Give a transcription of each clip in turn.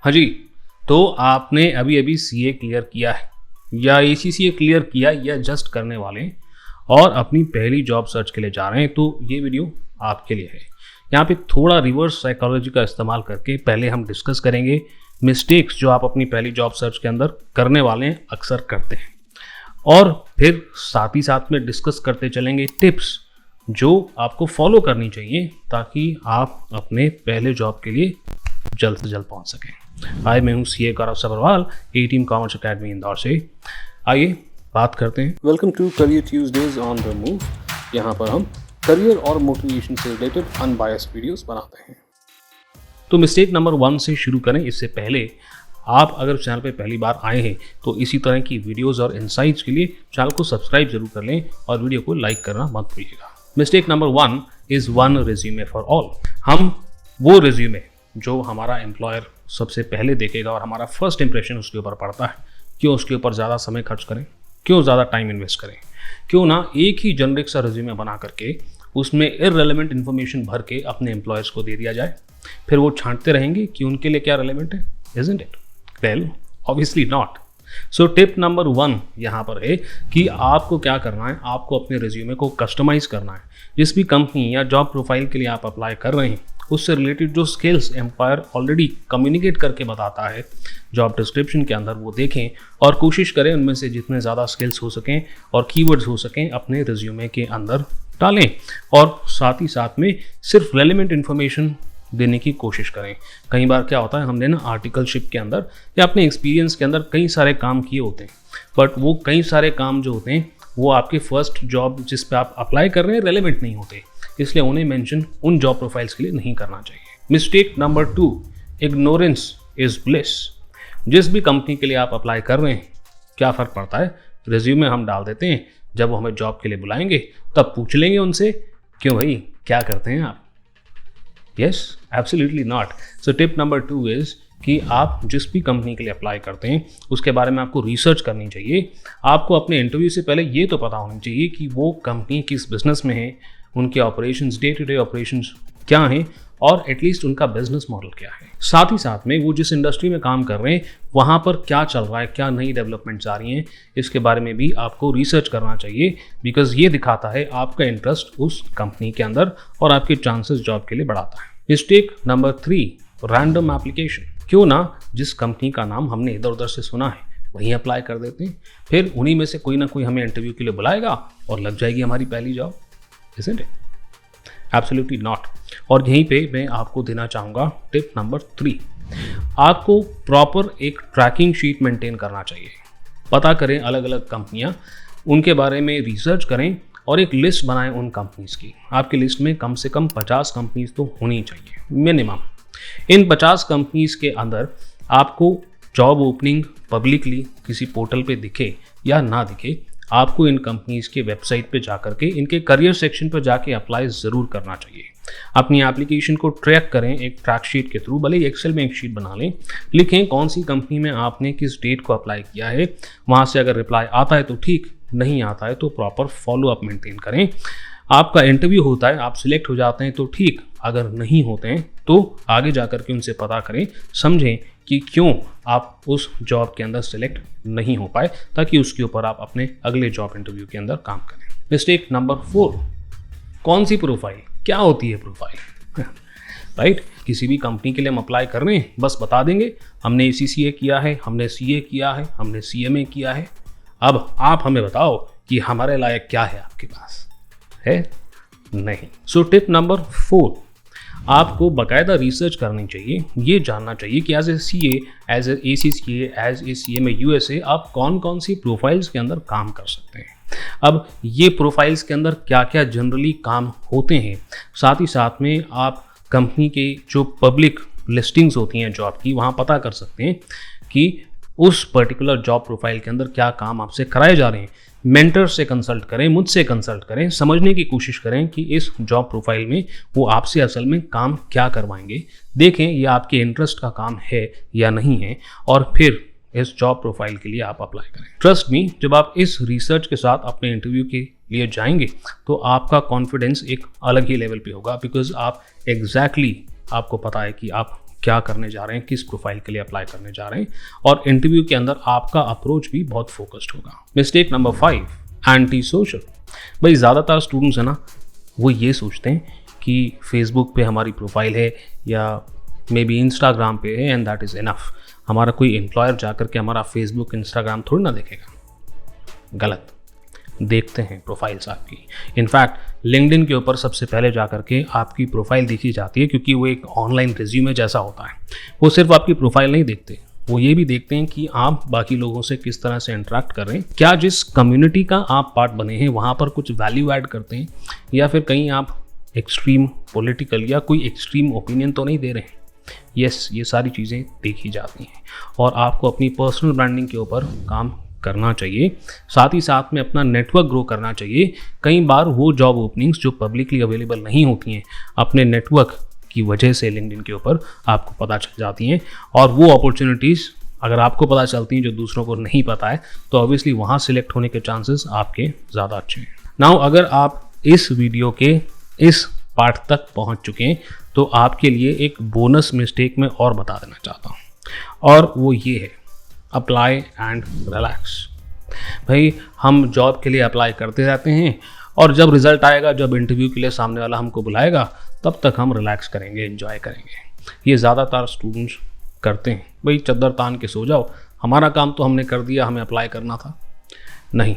हाँ जी, तो आपने अभी अभी सीए क्लियर किया है या एसीसीए क्लियर किया या जस्ट करने वाले हैं और अपनी पहली जॉब सर्च के लिए जा रहे हैं, तो ये वीडियो आपके लिए है। यहाँ पे थोड़ा रिवर्स साइकोलॉजी का इस्तेमाल करके पहले हम डिस्कस करेंगे मिस्टेक्स जो आप अपनी पहली जॉब सर्च के अंदर करने वाले हैं, अक्सर करते हैं, और फिर साथ ही साथ में डिस्कस करते चलेंगे टिप्स जो आपको फॉलो करनी चाहिए ताकि आप अपने पहले जॉब के लिए जल्द से जल्द पहुंच सकें। हाय, मैं हूं CA Gaurav Sabharwal, a team commerce academy Indore से। आइए बात करते हैं। Welcome to career Tuesdays on the move. यहाँ पर हम करियर और मोटिवेशन से रिलेटेड अनबायस्ड वीडियोस बनाते हैं। तो मिस्टेक नंबर 1 से शुरू करें। इससे पहले आप अगर चैनल पे पहली बार आए हैं तो इसी तरह की वीडियोस और इनसाइट्स के लिए चैनल को सब्सक्राइब जरूर कर लें और वीडियो को लाइक करना मत भूलिएगा। Mistake number 1 is one resume for all. हम वो रिज्यूमे जो हमारा एम्प्लॉयर सबसे पहले देखेगा और हमारा फर्स्ट इंप्रेशन उसके ऊपर पड़ता है, क्यों उसके ऊपर ज़्यादा समय खर्च करें, क्यों ज़्यादा टाइम इन्वेस्ट करें, क्यों ना एक ही जेनरिक सा रिज्यूमे बना करके उसमें इररेलेवेंट इन्फॉर्मेशन भर के अपने एम्प्लॉयर्स को दे दिया जाए, फिर वो छांटते रहेंगे कि उनके लिए क्या रेलेवेंट है। Isn't it? Well, obviously not. So tip number 1 यहाँ पर है कि आपको क्या करना है, आपको अपने रिज्यूमे को कस्टमाइज करना है। जिस भी कंपनी या जॉब प्रोफाइल के लिए आप अप्लाई कर रहे हैं उससे रिलेटेड जो स्किल्स एम्प्लॉयर ऑलरेडी कम्युनिकेट करके बताता है जॉब डिस्क्रिप्शन के अंदर, वो देखें और कोशिश करें उनमें से जितने ज़्यादा स्किल्स हो सकें और कीवर्ड्स हो सकें अपने रिज्यूमे के अंदर डालें, और साथ ही साथ में सिर्फ रेलेवेंट इन्फॉर्मेशन देने की कोशिश करें। कई बार क्या होता है, हमने ना आर्टिकलशिप के अंदर या अपने एक्सपीरियंस के अंदर कई सारे काम किए होते हैं, बट वो कई सारे काम जो होते हैं वो आपके फर्स्ट जॉब जिस पे आप अप्लाई कर रहे हैं रेलेवेंट नहीं होते, इसलिए उन्हें मेंशन उन जॉब प्रोफाइल्स के लिए नहीं करना चाहिए। Mistake number 2, ignorance is bliss. जिस भी कंपनी के लिए आप अप्लाई कर रहे हैं, क्या फ़र्क पड़ता है, रिज्यूमे हम डाल देते हैं, जब वो हमें जॉब के लिए बुलाएंगे तब पूछ लेंगे उनसे, क्यों भाई क्या करते हैं आप। Yes, absolutely not. So tip number 2 is कि आप जिस भी कंपनी के लिए अप्लाई करते हैं उसके बारे में आपको रिसर्च करनी चाहिए। आपको अपने इंटरव्यू से पहले ये तो पता होना चाहिए कि वो कंपनी किस बिजनेस में है, उनके operations, day to day operations क्या हैं और एटलीस्ट उनका बिजनेस मॉडल क्या है। साथ ही साथ में वो जिस इंडस्ट्री में काम कर रहे हैं वहाँ पर क्या चल रहा है, क्या नई डेवलपमेंट्स आ रही हैं, इसके बारे में भी आपको रिसर्च करना चाहिए, बिकॉज ये दिखाता है आपका इंटरेस्ट उस कंपनी के अंदर और आपके चांसेस जॉब के लिए बढ़ाता है। Mistake number 3, random application. क्यों ना जिस कंपनी का नाम हमने इधर उधर से सुना है वहीं अप्लाई कर देते हैं, फिर उन्हीं में से कोई ना कोई हमें इंटरव्यू के लिए बुलाएगा और लग जाएगी हमारी पहली job. Isn't it? Absolutely not. और यहीं पे मैं आपको देना चाहूँगा टिप नंबर 3। आपको प्रॉपर एक ट्रैकिंग शीट मेंटेन करना चाहिए। पता करें अलग अलग कंपनियाँ, उनके बारे में रिसर्च करें और एक लिस्ट बनाएं उन कंपनीज़ की। आपकी लिस्ट में कम से कम 50 कंपनीज़ तो होनी चाहिए मिनिमम। इन 50 कंपनीज़ के अंदर आपको जॉब ओपनिंग पब्लिकली किसी पोर्टल पे दिखे या ना दिखे, आपको इन कंपनीज़ के वेबसाइट पे जाकर के इनके करियर सेक्शन पर जाके अप्लाई ज़रूर करना चाहिए। अपनी एप्लीकेशन को ट्रैक करें एक ट्रैक शीट के थ्रू, भले ही एक्सेल में एक शीट बना लें, लिखें कौन सी कंपनी में आपने किस डेट को अप्लाई किया है। वहाँ से अगर रिप्लाई आता है तो ठीक, नहीं आता है तो प्रॉपर फॉलो अप मेंटेन करें। आपका इंटरव्यू होता है, आप सिलेक्ट हो जाते हैं तो ठीक, अगर नहीं होते हैं तो आगे जाकर के उनसे पता करें, समझें कि क्यों आप उस जॉब के अंदर सिलेक्ट नहीं हो पाए, ताकि उसके ऊपर आप अपने अगले जॉब इंटरव्यू के अंदर काम करें। मिस्टेक नंबर 4, कौन सी प्रोफाइल, क्या होती है प्रोफाइल राइट? किसी भी कंपनी के लिए हम अप्लाई कर रहे हैं, बस बता देंगे हमने ACCA किया है, हमने CA किया है, हमने CMA किया है। अब आप हमें बताओ कि हमारे लायक क्या है आपके पास है? नहीं। सो टिप नंबर 4, आपको बाकायदा रिसर्च करनी चाहिए, ये जानना चाहिए कि as a CA, as a ACCA, as a CMA USA आप कौन कौन सी प्रोफाइल्स के अंदर काम कर सकते हैं। अब ये प्रोफाइल्स के अंदर क्या क्या जनरली काम होते हैं, साथ ही साथ में आप कंपनी के जो पब्लिक लिस्टिंग्स होती हैं जॉब की, वहाँ पता कर सकते हैं कि उस पर्टिकुलर जॉब प्रोफाइल के अंदर क्या काम आपसे कराए जा रहे हैं। मेंटर से कंसल्ट करें, मुझसे कंसल्ट करें, समझने की कोशिश करें कि इस जॉब प्रोफाइल में वो आपसे असल में काम क्या करवाएंगे। देखें ये आपके इंटरेस्ट का काम है या नहीं है, और फिर इस जॉब प्रोफाइल के लिए आप अप्लाई करें। ट्रस्ट मी, जब आप इस रिसर्च के साथ अपने इंटरव्यू के लिए जाएंगे तो आपका कॉन्फिडेंस एक अलग ही लेवल पे होगा, बिकॉज आप एग्जैक्टली आपको पता है कि आप क्या करने जा रहे हैं, किस प्रोफाइल के लिए अप्लाई करने जा रहे हैं, और इंटरव्यू के अंदर आपका अप्रोच भी बहुत फोकस्ड होगा। Mistake number 5, anti social. भाई ज़्यादातर स्टूडेंट्स है ना, वो ये सोचते हैं कि फेसबुक पे हमारी प्रोफाइल है या मे बी इंस्टाग्राम पे है एंड दैट इज़ इनफ। हमारा कोई एम्प्लॉयर जा कर के हमारा फेसबुक इंस्टाग्राम थोड़ी ना देखेगा। गलत, देखते हैं प्रोफाइल्स आपकी। इनफैक्ट लिंक्डइन के ऊपर सबसे पहले जा कर के आपकी प्रोफाइल देखी जाती है, क्योंकि वो एक ऑनलाइन रिज्यूमे जैसा होता है। वो सिर्फ आपकी प्रोफाइल नहीं देखते, वो ये भी देखते हैं कि आप बाकी लोगों से किस तरह से इंटरेक्ट कर रहे हैं, क्या जिस कम्युनिटी का आप पार्ट बने हैं वहाँ पर कुछ वैल्यू ऐड करते हैं, या फिर कहीं आप एक्सट्रीम पॉलिटिकल या कोई एक्सट्रीम ओपिनियन तो नहीं दे रहे हैं। यस, ये सारी चीज़ें देखी जाती हैं और आपको अपनी पर्सनल ब्रांडिंग के ऊपर काम करना चाहिए। साथ ही साथ में अपना नेटवर्क ग्रो करना चाहिए। कई बार वो जॉब ओपनिंग्स जो पब्लिकली अवेलेबल नहीं होती हैं, अपने नेटवर्क की वजह से लिंक्डइन के ऊपर आपको पता चल जाती हैं, और वो अपॉर्चुनिटीज़ अगर आपको पता चलती हैं जो दूसरों को नहीं पता है, तो ऑब्वियसली वहाँ सिलेक्ट होने के चांसेस आपके ज़्यादा अच्छे हैं। नाउ अगर आप इस वीडियो के इस पार्ट तक पहुँच चुके हैं तो आपके लिए एक बोनस मिस्टेक मैं और बता देना चाहता हूँ, और वो ये है अप्लाई एंड रिलैक्स। भाई हम जॉब के लिए अप्लाई करते रहते हैं और जब रिजल्ट आएगा, जब इंटरव्यू के लिए सामने वाला हमको बुलाएगा, तब तक हम रिलैक्स करेंगे, एंजॉय करेंगे। ये ज़्यादातर स्टूडेंट्स करते हैं। भाई चद्दर तान के सो जाओ, हमारा काम तो हमने कर दिया, हमें अप्लाई करना था। नहीं,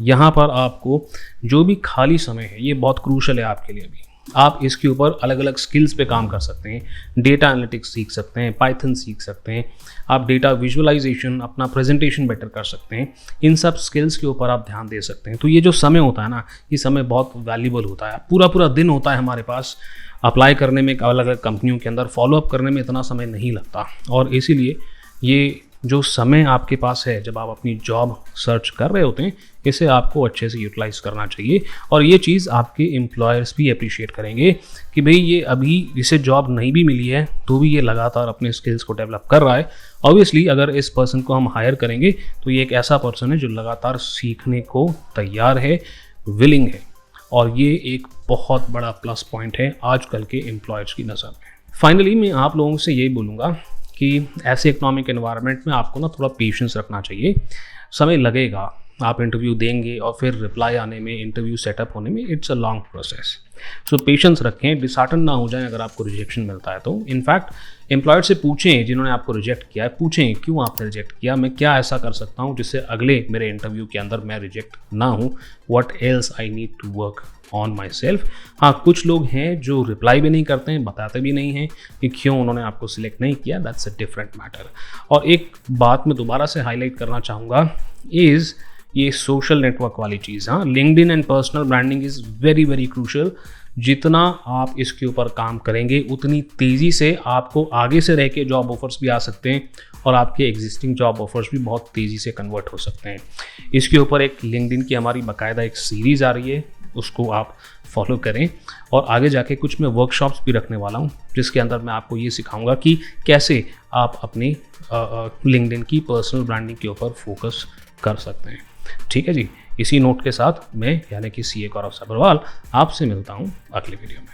यहाँ पर आपको जो भी खाली समय है, ये बहुत क्रूशल है आपके लिए भी। आप इसके ऊपर अलग अलग स्किल्स पे काम कर सकते हैं। डेटा एनालिटिक्स सीख सकते हैं, पाइथन सीख सकते हैं, आप डेटा विजुअलाइजेशन, अपना प्रेजेंटेशन बेटर कर सकते हैं। इन सब स्किल्स के ऊपर आप ध्यान दे सकते हैं। तो ये जो समय होता है ना, ये समय बहुत वैल्यूबल होता है। पूरा पूरा दिन होता है हमारे पास अप्लाई करने में, अलग अलग कंपनियों के अंदर फॉलोअप करने में इतना समय नहीं लगता, और इसीलिए ये जो समय आपके पास है जब आप अपनी जॉब सर्च कर रहे होते हैं, इसे आपको अच्छे से यूटिलाइज करना चाहिए। और ये चीज़ आपके एम्प्लॉयर्स भी अप्रिशिएट करेंगे कि भाई ये अभी इसे जॉब नहीं भी मिली है तो भी ये लगातार अपने स्किल्स को डेवलप कर रहा है। ऑब्वियसली अगर इस पर्सन को हम हायर करेंगे तो ये एक ऐसा पर्सन है जो लगातार सीखने को तैयार है, विलिंग है, और ये एक बहुत बड़ा प्लस पॉइंट है आजकल के एम्प्लॉयर्स की नज़र में। फाइनली मैं आप लोगों से यही बोलूँगा कि ऐसे इकोनॉमिक एनवायरनमेंट में आपको ना थोड़ा पेशेंस रखना चाहिए। समय लगेगा, आप इंटरव्यू देंगे और फिर रिप्लाई आने में, इंटरव्यू सेटअप होने में, it's a long process. So patience रखें, डिसहार्टन ना हो जाएं अगर आपको रिजेक्शन मिलता है तो। इनफैक्ट एम्प्लॉयर से पूछें जिन्होंने आपको रिजेक्ट किया है, पूछें क्यों आपने रिजेक्ट किया, मैं क्या ऐसा कर सकता हूँ जिससे अगले मेरे इंटरव्यू के अंदर मैं रिजेक्ट ना हूँ, what else I need to work on myself. हाँ, कुछ लोग हैं जो रिप्लाई भी नहीं करते हैं, बताते भी नहीं हैं कि क्यों उन्होंने आपको सिलेक्ट नहीं किया, दैट्स अ डिफरेंट मैटर। और एक बात मैं दोबारा से हाईलाइट करना चाहूँगा इज़ ये सोशल नेटवर्क वाली चीज़। हाँ, LinkedIn and personal branding is very very crucial. जितना आप इसके ऊपर काम करेंगे उतनी तेज़ी से आपको आगे से रह के जॉब ऑफर्स भी आ सकते हैं, और आपके एग्जिस्टिंग जॉब ऑफर्स भी बहुत तेज़ी से कन्वर्ट हो सकते हैं। इसके ऊपर एक लिंक्डइन की हमारी बाकायदा एक सीरीज़ आ रही है, उसको आप फॉलो करें। और आगे जाके कुछ मैं वर्कशॉप्स भी रखने वाला हूँ जिसके अंदर मैं आपको ये सिखाऊंगा कि कैसे आप अपनी लिंक्डइन की पर्सनल ब्रांडिंग के ऊपर फोकस कर सकते हैं। ठीक है जी, इसी नोट के साथ मैं यानी कि CA गौरव सब्रवाल आपसे मिलता हूँ अगले वीडियो में।